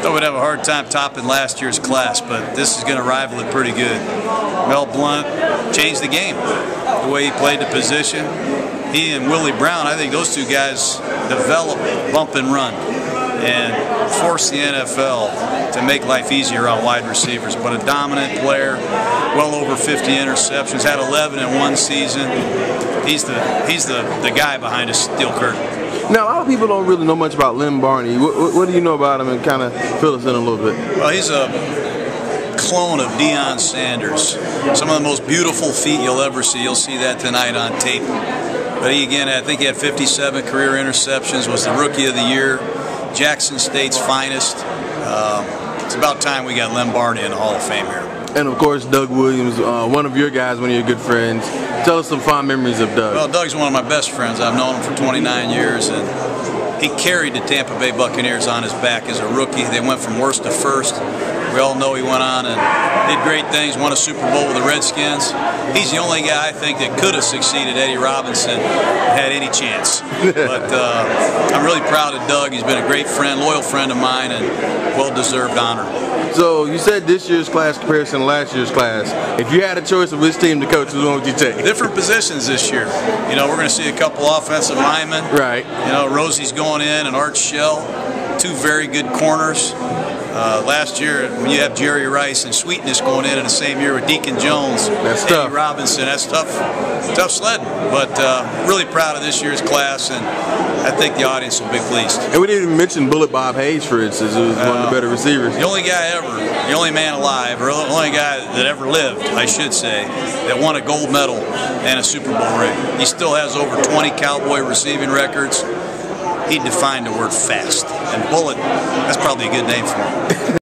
I would have a hard time topping last year's class, but this is going to rival it pretty good. Mel Blount changed the game, the way he played the position. He and Willie Brown, I think those two guys developed bump and run and forced the NFL to make life easier on wide receivers. But a dominant player, well over 50 interceptions, had 11 in one season. He's the guy behind his steel curtain. Now, a lot of people don't really know much about Lynn Barney. What do you know about him, and kind of fill us in a little bit? Well, he's a clone of Deion Sanders. Some of the most beautiful feet you'll ever see. You'll see that tonight on tape. But he, again, I think he had 57 career interceptions, was the Rookie of the Year, Jackson State's finest. It's about time we got Lynn Barney in the Hall of Fame here. And, of course, Doug Williams, one of your guys, one of your good friends. Tell us some fond memories of Doug. Well, Doug's one of my best friends. I've known him for 29 years, and he carried the Tampa Bay Buccaneers on his back as a rookie. They went from worst to first. We all know he went on and did great things, won a Super Bowl with the Redskins. He's the only guy, I think, that could have succeeded Eddie Robinson had any chance. But I'm really proud of Doug. He's been a great friend, loyal friend of mine, and well-deserved honor. So you said this year's class comparison to last year's class. If you had a choice of which team to coach, which one would you take? Different positions this year. You know, we're going to see a couple offensive linemen. Right. You know, Rosie's going in and Art Shell, two very good corners. Last year, when you have Jerry Rice and Sweetness going in the same year with Deacon Jones, that's Eddie tough. Robinson, that's tough sledding. But really proud of this year's class, and I think the audience will be pleased. And we didn't even mention Bullet Bob Hayes, for instance, who was one of the better receivers. The only guy ever, the only man alive, or the only guy that ever lived, I should say, that won a gold medal and a Super Bowl ring. He still has over 20 Cowboy receiving records. He defined the word fast. And Bullet, that's probably a good name for him.